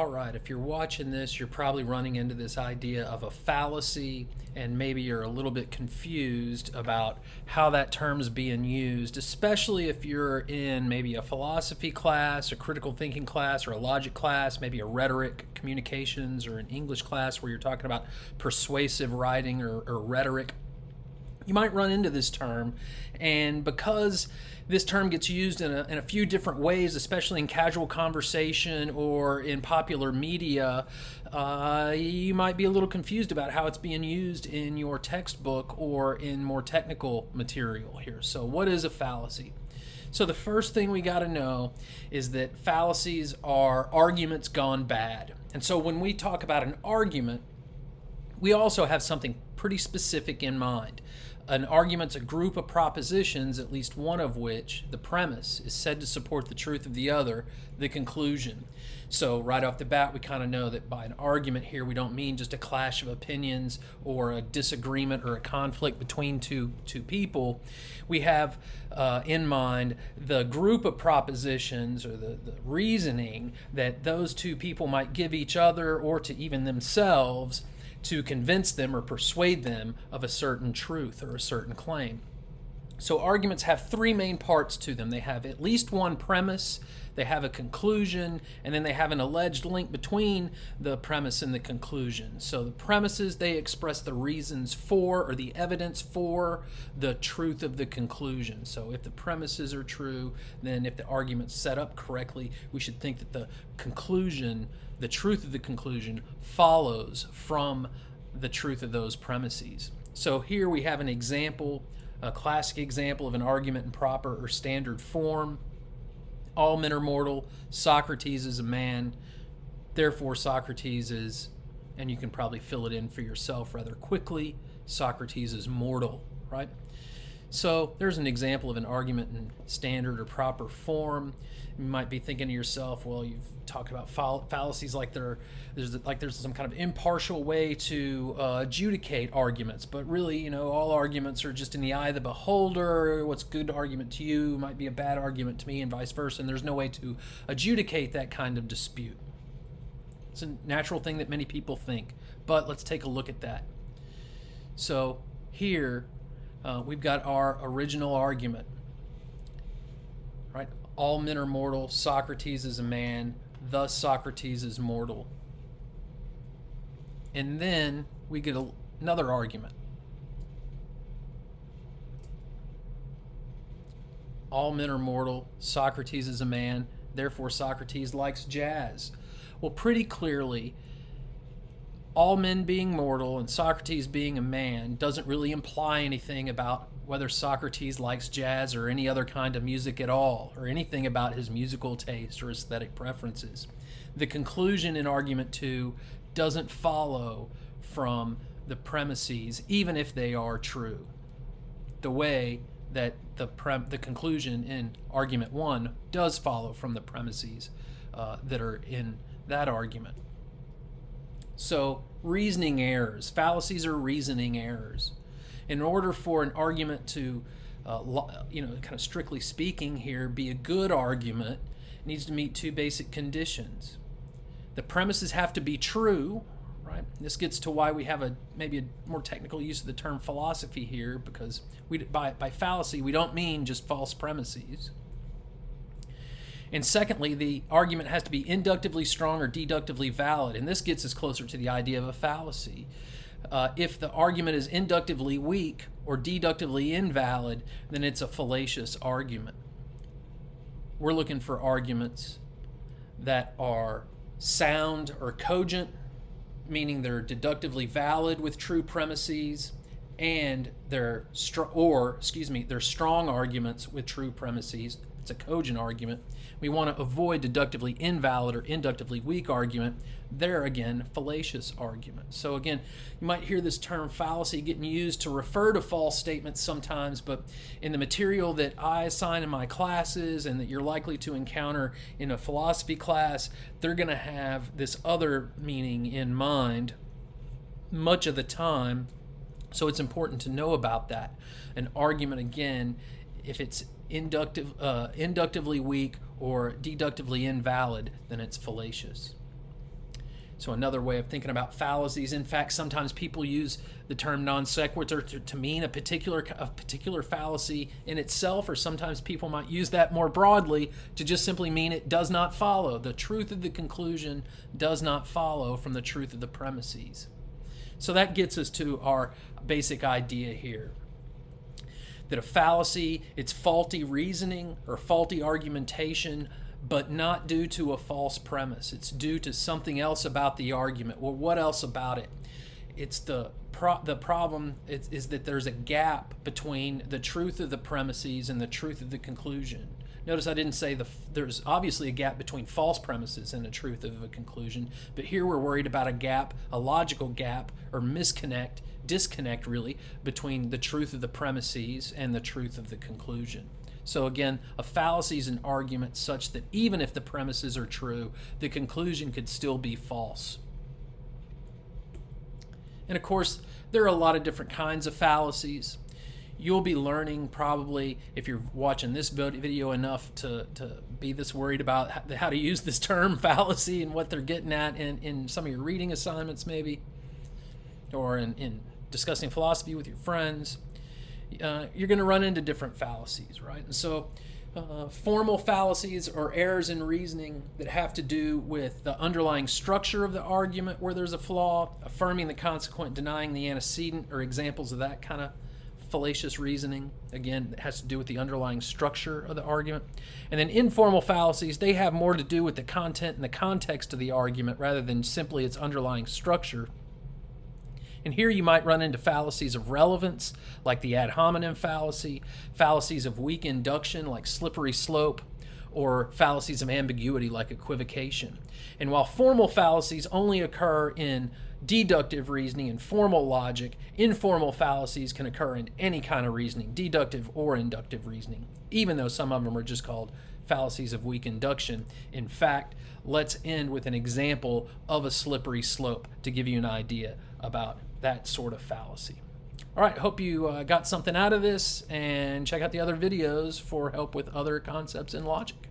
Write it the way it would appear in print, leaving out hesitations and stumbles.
All right, if you're watching this, you're probably running into this idea of a fallacy, and maybe you're a little bit confused about how that term's being used, especially if you're in maybe a philosophy class, a critical thinking class, or a logic class, maybe a rhetoric, communications, or an English class where you're talking about persuasive writing or rhetoric. You might run into this term, and because this term gets used in a few different ways, especially in casual conversation or in popular media, you might be a little confused about how it's being used in your textbook or in more technical material here. So what is a fallacy? So the first thing we got to know is that fallacies are arguments gone bad. And so when we talk about an argument, we also have something pretty specific in mind. An argument's a group of propositions, at least one of which, the premise, is said to support the truth of the other, the conclusion. So right off the bat, we kind of know that by an argument here, we don't mean just a clash of opinions or a disagreement or a conflict between two people. We have in mind the group of propositions or the reasoning that those two people might give each other or to even themselves to convince them or persuade them of a certain truth or a certain claim. So arguments have three main parts to them. They have at least one premise, they have a conclusion, and then they have an alleged link between the premise and the conclusion. So the premises, they express the reasons for or the evidence for the truth of the conclusion. So if the premises are true, then if the argument's set up correctly, we should think that the conclusion, the truth of the conclusion, follows from the truth of those premises. So here we have an example, a classic example of an argument in proper or standard form. All men are mortal. Socrates is a man. Therefore, Socrates is, and you can probably fill it in for yourself rather quickly, Socrates is mortal, right? So there's an example of an argument in standard or proper form. You might be thinking to yourself, well, you've talked about fallacies like there's some kind of impartial way to adjudicate arguments, but really, all arguments are just in the eye of the beholder. What's a good argument to you might be a bad argument to me, and vice versa, and there's no way to adjudicate that kind of dispute. It's a natural thing that many people think, but let's take a look at that. So here, we've got our original argument, right? All men are mortal. Socrates is a man. Thus, Socrates is mortal. And then we get another argument. All men are mortal. Socrates is a man. Therefore, Socrates likes jazz. Well, pretty clearly, all men being mortal and Socrates being a man doesn't really imply anything about whether Socrates likes jazz or any other kind of music at all, or anything about his musical taste or aesthetic preferences. The conclusion in argument 2 doesn't follow from the premises, even if they are true, the way that the conclusion in argument 1 does follow from the premises that are in that argument. So, reasoning errors. Fallacies are reasoning errors. In order for an argument to, kind of strictly speaking here, be a good argument, it needs to meet two basic conditions. The premises have to be true, right? This gets to why we have maybe a more technical use of the term philosophy here, because by fallacy, we don't mean just false premises. And secondly, the argument has to be inductively strong or deductively valid. And this gets us closer to the idea of a fallacy. If the argument is inductively weak or deductively invalid, then it's a fallacious argument. We're looking for arguments that are sound or cogent, meaning they're deductively valid with true premises, and they're strong arguments with true premises. It's a cogent argument. We want to avoid deductively invalid or inductively weak argument. There again, fallacious argument. So again, you might hear this term fallacy getting used to refer to false statements sometimes, but in the material that I assign in my classes and that you're likely to encounter in a philosophy class, they're going to have this other meaning in mind much of the time. So it's important to know about that. An argument, again, if it's inductively weak or deductively invalid, then it's fallacious. So another way of thinking about fallacies, in fact, sometimes people use the term non sequitur to mean a particular fallacy in itself, or sometimes people might use that more broadly to just simply mean it does not follow. The truth of the conclusion does not follow from the truth of the premises. So that gets us to our basic idea here. That a fallacy, it's faulty reasoning or faulty argumentation, but not due to a false premise. It's due to something else about the argument. Well, what else about it? It's the problem is that there's a gap between the truth of the premises and the truth of the conclusion. Notice I didn't say there's obviously a gap between false premises and the truth of a conclusion, but here we're worried about a gap, a logical gap, or disconnect really, between the truth of the premises and the truth of the conclusion. So again, a fallacy is an argument such that even if the premises are true, the conclusion could still be false. And of course, there are a lot of different kinds of fallacies. You'll be learning probably, if you're watching this video enough to be this worried about how to use this term fallacy and what they're getting at in some of your reading assignments maybe, or in discussing philosophy with your friends. You're going to run into different fallacies, right? And so formal fallacies or errors in reasoning that have to do with the underlying structure of the argument where there's a flaw, affirming the consequent, denying the antecedent, are examples of that kind of fallacious reasoning. Again, it has to do with the underlying structure of the argument. And then informal fallacies, they have more to do with the content and the context of the argument rather than simply its underlying structure. And here you might run into fallacies of relevance, like the ad hominem fallacy, fallacies of weak induction, like slippery slope, or fallacies of ambiguity, like equivocation. And while formal fallacies only occur in deductive reasoning and formal logic, informal fallacies can occur in any kind of reasoning, deductive or inductive reasoning, even though some of them are just called fallacies of weak induction. In fact, let's end with an example of a slippery slope to give you an idea about that sort of fallacy. All right, hope you got something out of this, and check out the other videos for help with other concepts in logic.